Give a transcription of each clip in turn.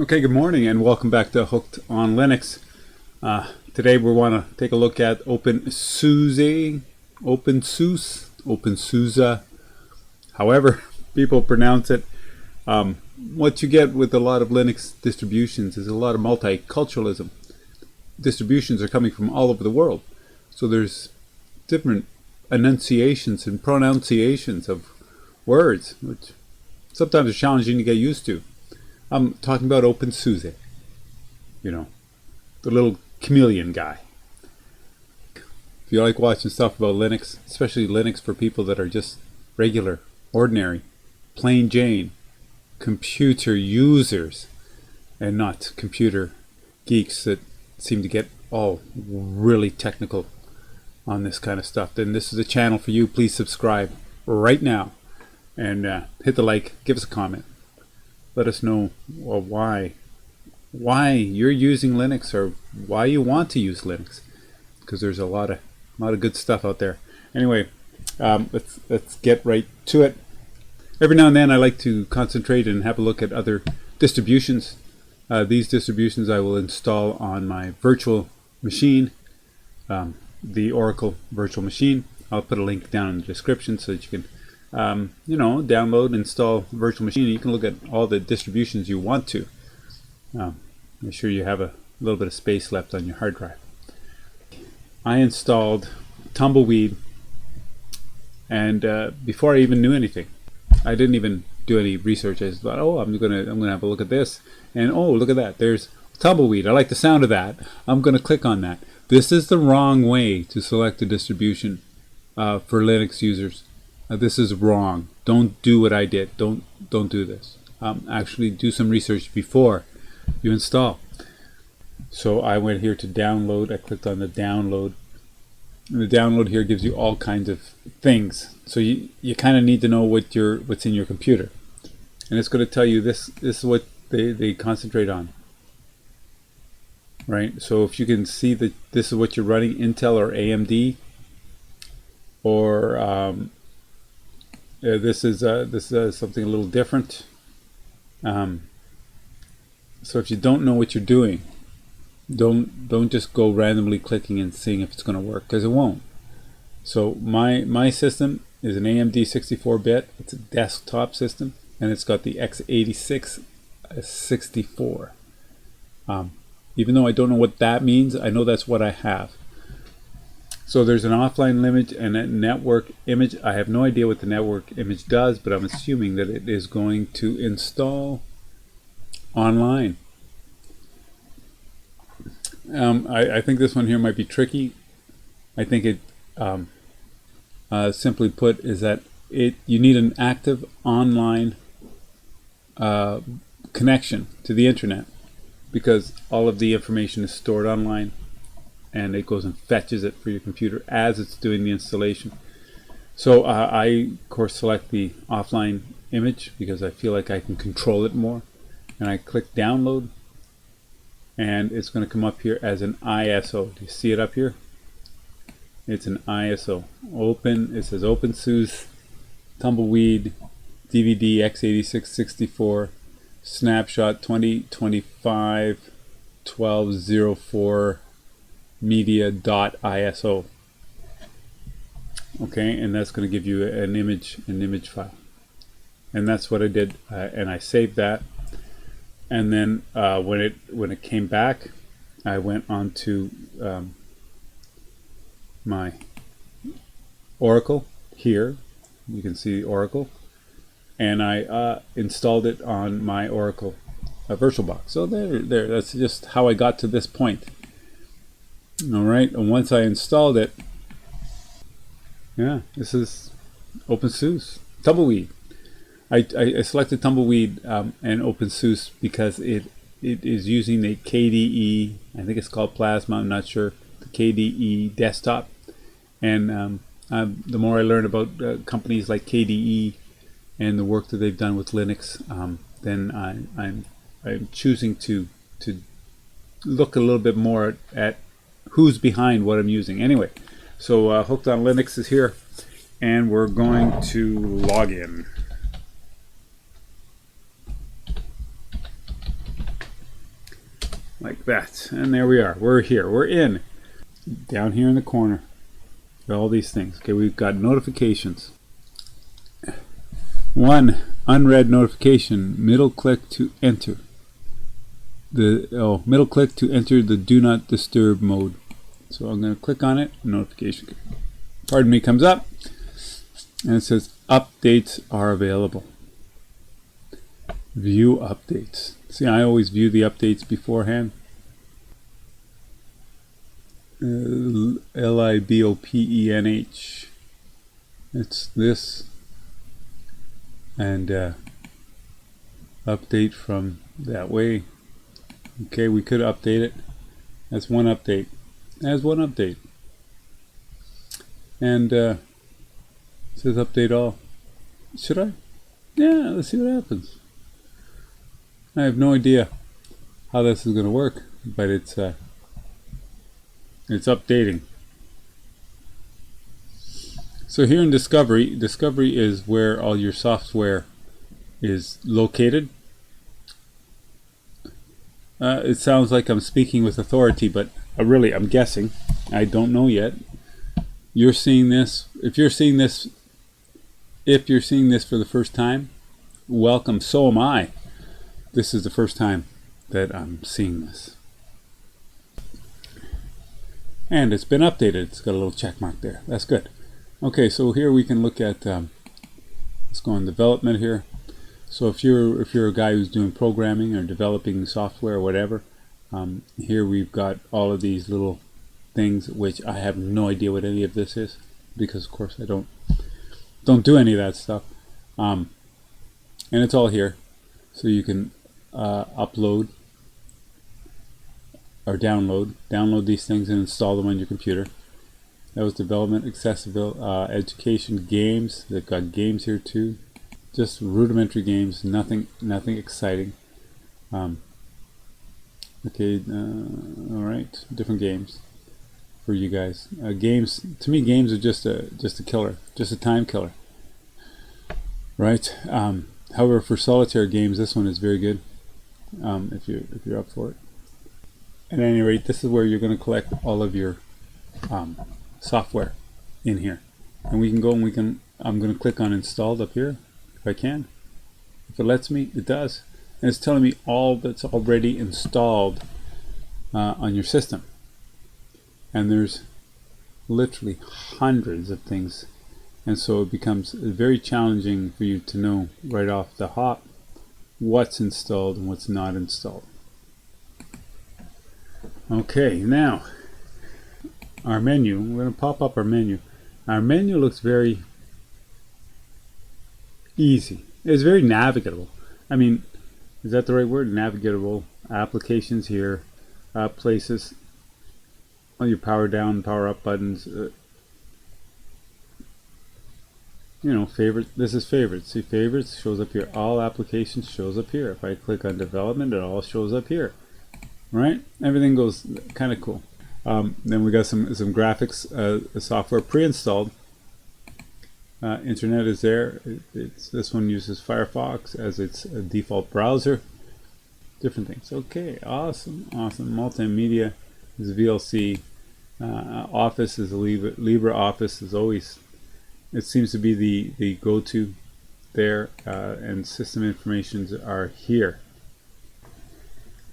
Okay, good morning and welcome back to Hooked on Linux. Today we want to take a look at openSUSE, openSUSE, however people pronounce it. What you get with a lot of Linux distributions is a lot of multiculturalism. Distributions are coming from all over the world, so there's different enunciations and pronunciations of words, which sometimes are challenging to get used to. I'm talking about openSUSE, the little chameleon guy. If you like watching stuff about Linux, especially Linux for people that are just regular, ordinary, plain Jane, computer users, and not computer geeks that seem to get all really technical on this kind of stuff, then this is a channel for you. Please subscribe right now and hit the like, give us a comment. Let us know why you're using Linux or why you want to use Linux, because there's a lot of good stuff out there. Anyway, let's get right to it. Every now and then I like to concentrate and have a look at other distributions. These distributions I will install on my virtual machine, the Oracle virtual machine. I'll put a link down in the description so that you can download, install virtual machine. You can look at all the distributions you want to. Make sure you have a little bit of space left on your hard drive. I installed Tumbleweed, and before I even knew anything, I didn't even do any research. I just thought, oh, I'm gonna have a look at this, and oh, look at that, there's Tumbleweed. I like the sound of that. I'm gonna click on that. This is the wrong way to select a distribution for Linux users. This is wrong. Don't do what I did. Don't do this. Actually do some research before you install. So I went here to download. I clicked on the download. And the download here gives you all kinds of things. So you kind of need to know what's in your computer. And it's going to tell you this is what they concentrate on. Right? So if you can see that this is what you're running, Intel or AMD, or this is something a little different. So if you don't know what you're doing, don't just go randomly clicking and seeing if it's going to work, because it won't. So my system is an AMD 64-bit. It's a desktop system, and it's got the x86 64. Even though I don't know what that means, I know that's what I have. So there's an offline image and a network image. I have no idea what the network image does, but I'm assuming that it is going to install online. I think this one here might be tricky. I think it, simply put, is that you need an active online connection to the internet, because all of the information is stored online, and it goes and fetches it for your computer as it's doing the installation. So I, of course, select the offline image because I feel like I can control it more. And I click download, and it's going to come up here as an ISO. Do you see it up here? It's an ISO. It says openSUSE, Tumbleweed, DVD x86 64, snapshot 2025 1204 media.iso. Okay, and that's going to give you an image file, and that's what I did, and I saved that. And then when it came back, I went on to my Oracle here. You can see Oracle, and I installed it on my Oracle VirtualBox. So there. That's just how I got to this point. All right, and once I installed it, this is openSUSE, Tumbleweed. I selected Tumbleweed and openSUSE because it is using a KDE, I think it's called Plasma, I'm not sure, the KDE desktop. And the more I learn about companies like KDE and the work that they've done with Linux, then I'm choosing to look a little bit more at who's behind what I'm using. Anyway, so Hooked on Linux is here, and we're going to log in. like that. And there we are. We're here. We're in. Down here in the corner. All these things. Okay, we've got notifications. One unread notification. Middle click to enter. Middle click to enter the do not disturb mode. So I'm going to click on it. Notification, pardon me, comes up, and it says updates are available. View updates. See, I always view the updates beforehand. LIBOPENH. It's this, and update from that way. Okay, we could update it. That's one update. That's one update. And it says update all. Should I? Yeah, let's see what happens. I have no idea how this is going to work, but it's updating. So here in Discovery, Discovery is where all your software is located. It sounds like I'm speaking with authority, but really I'm guessing. I don't know yet. You're seeing this. If you're seeing this for the first time, welcome. So am I. This is the first time that I'm seeing this. And it's been updated. It's got a little check mark there. That's good. Okay, so here we can look at let's go on development here. So if you're a guy who's doing programming or developing software or whatever, here we've got all of these little things, which I have no idea what any of this is, because of course I don't do any of that stuff. And it's all here, so you can upload or download these things and install them on your computer. That was development, accessible, education, games. They've got games here too. Just rudimentary games, nothing exciting. Okay, all right, different games for you guys. Games, to me, games are just a killer, just a time killer, right? However, for solitaire games, this one is very good. If you're up for it. At any rate, this is where you're going to collect all of your software in here, and we can go and I'm going to click on installed up here. If I can. If it lets me, it does. And it's telling me all that's already installed on your system. And there's literally hundreds of things. And so it becomes very challenging for you to know right off the hop what's installed and what's not installed. Okay, now our menu. We're going to pop up our menu. Our menu looks very easy. It's very navigable. I mean, is that the right word? Navigable. Applications here, places, all your power down, power up buttons. Favorite. This is favorites. See, favorites shows up here. All applications shows up here. If I click on development, it all shows up here. Right? Everything goes kind of cool. Then we got some graphics software pre-installed. Internet is there. This one uses Firefox as its default browser. Different things. Okay, awesome. Multimedia is VLC. Office is LibreOffice is always. It seems to be the go-to there, and system informations are here.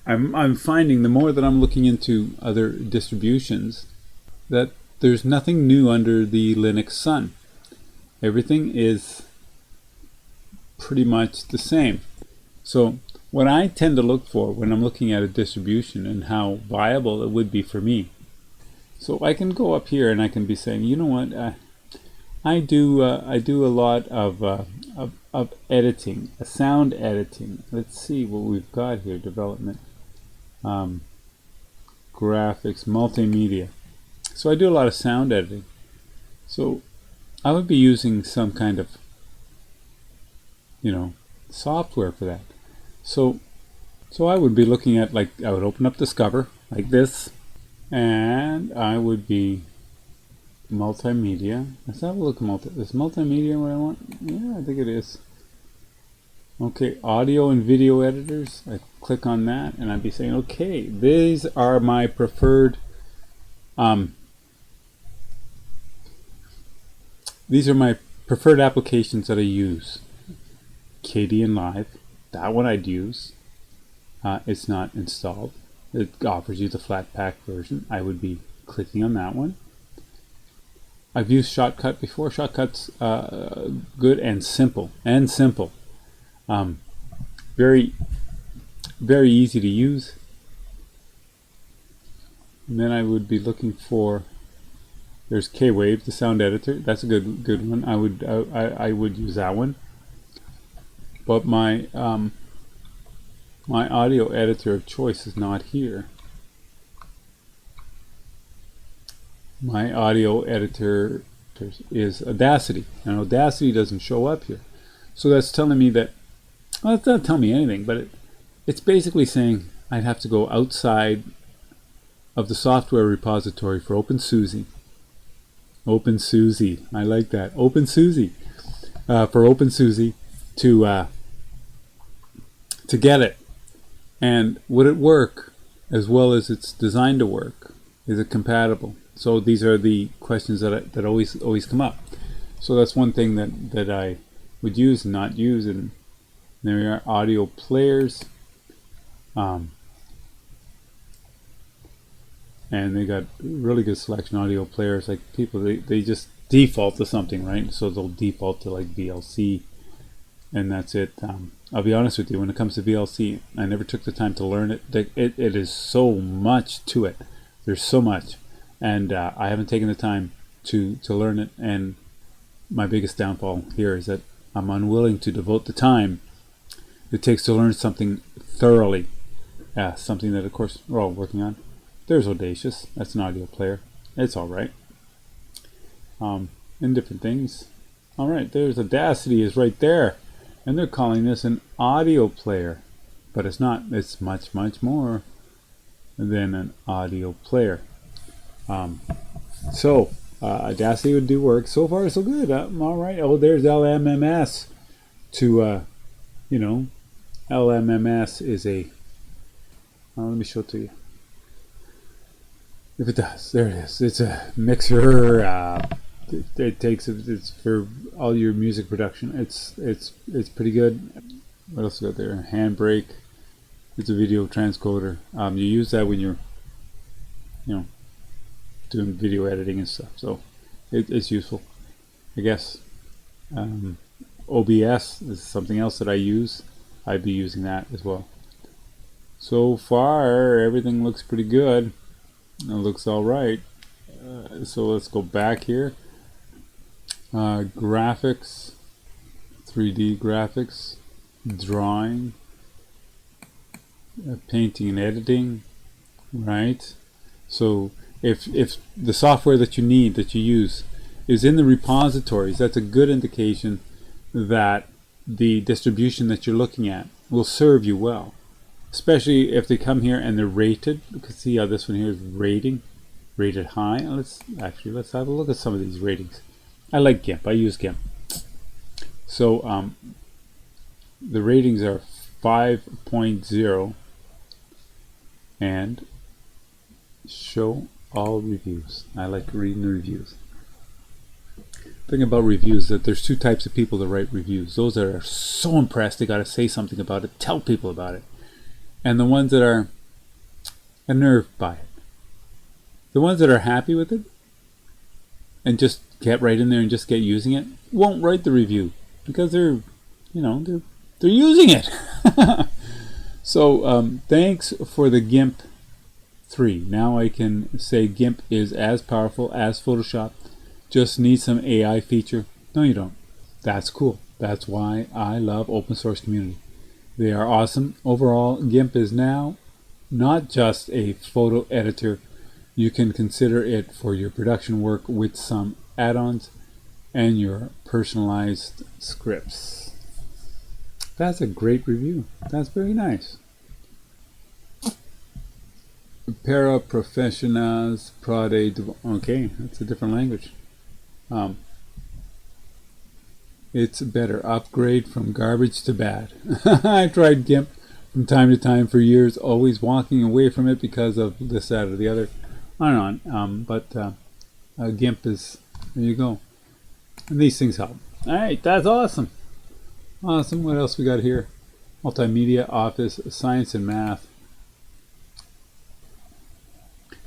I'm finding the more that I'm looking into other distributions that there's nothing new under the Linux sun. Everything is pretty much the same. So what I tend to look for when I'm looking at a distribution and how viable it would be for me. So I can go up here and I can be saying, you know what, I do a lot of editing, sound editing. Let's see what we've got here. Development, graphics, multimedia. So I do a lot of sound editing. So I would be using some kind of, software for that. So I would be looking at, I would open up Discover like this, and I would be multimedia. Let's have a look at is multimedia what I want? Yeah, I think it is. Okay, audio and video editors. I click on that and I'd be saying, okay, these are my preferred applications that I use. KDN Live, that one I'd use. It's not installed. It offers you the flat pack version. I would be clicking on that one. I've used Shotcut before. Shotcut's good and simple. Very, very easy to use. And then I would be looking for. There's K-Wave, the sound editor. That's a good one. I would use that one. But my my audio editor of choice is not here. My audio editor is Audacity, and Audacity doesn't show up here. So that's telling me that, well, it's not telling me anything, but it's basically saying I'd have to go outside of the software repository for openSUSE. openSUSE, I like that. openSUSE, for openSUSE to get it. And would it work as well as it's designed to work? Is it compatible? So these are the questions that always come up. So that's one thing that I would use and not use. And there are audio players, and they got really good selection audio players. Like people, they just default to something, right? So they'll default to like VLC, and that's it. I'll be honest with you, when it comes to VLC, I never took the time to learn it. It is so much to it. There's so much, and I haven't taken the time to learn it. And my biggest downfall here is that I'm unwilling to devote the time it takes to learn something thoroughly. Something that, of course, we're all working on. There's Audacious. That's an audio player. It's all right. And different things. All right, there's Audacity is right there. And they're calling this an audio player. But it's not. It's much, much more than an audio player. Audacity would do work. So far, so good. All right. Oh, there's LMMS. LMMS is a... let me show it to you. If it does, there it is. It's a mixer. It's for all your music production. It's pretty good. What else got there? Handbrake. It's a video transcoder. You use that when you're, doing video editing and stuff. So it's useful, I guess. OBS is something else that I use. I'd be using that as well. So far, everything looks pretty good. It looks all right. So let's go back here. Graphics, 3D graphics, drawing, painting and editing, right? So if the software that you need, that you use, is in the repositories, that's a good indication that the distribution that you're looking at will serve you well. Especially if they come here and they're rated. You can see how this one here is rated high. Let's have a look at some of these ratings. I like GIMP. I use GIMP. So the ratings are 5.0 and show all reviews. I like reading the reviews. The thing about reviews is that there's two types of people that write reviews. Those that are so impressed they got to say something about it, tell people about it. And the ones that are unnerved by it. The ones that are happy with it and just get right in there and just get using it won't write the review because they're using it. So thanks for the GIMP 3. Now I can say GIMP is as powerful as Photoshop. Just need some AI feature. No, you don't. That's cool. That's why I love open source community. They are awesome. Overall, GIMP is now not just a photo editor. You can consider it for your production work with some add-ons and your personalized scripts. That's a great review. That's very nice. Para professionals prade. Okay, that's a different language. It's a better upgrade from garbage to bad. I tried GIMP from time to time for years, always walking away from it because of this, that, or the other. On and on. But GIMP is, there you go. And these things help. Alright, that's awesome. Awesome. What else we got here? Multimedia, Office, Science, and Math.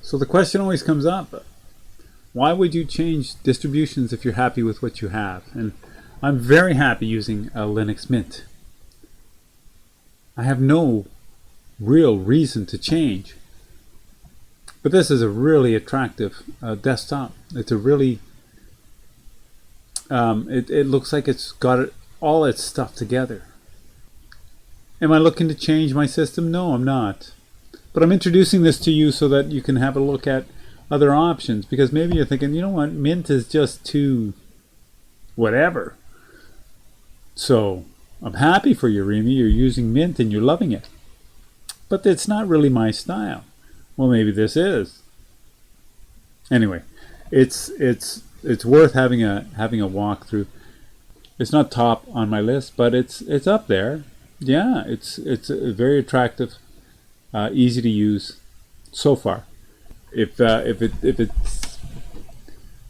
So the question always comes up, why would you change distributions if you're happy with what you have? And I'm very happy using a Linux Mint. I have no real reason to change. But this is a really attractive desktop. It's a really, it looks like it's got all its stuff together. Am I looking to change my system? No, I'm not. But I'm introducing this to you so that you can have a look at other options, because maybe you're thinking, you know what, Mint is just too whatever. So I'm happy for you, Remy. You're using Mint and you're loving it. But it's not really my style. Well, maybe this is. Anyway, it's worth having a walkthrough. It's not top on my list, but it's up there. Yeah, it's very attractive, easy to use so far. If it's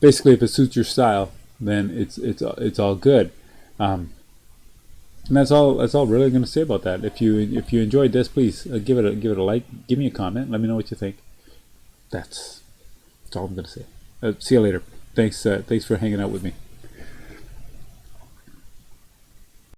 basically, if it suits your style, then it's all good. And that's all really going to say about that. If you enjoyed this, please give it a like, give me a comment, let me know what you think. That's all I'm going to say. See you later. Thanks for hanging out with me.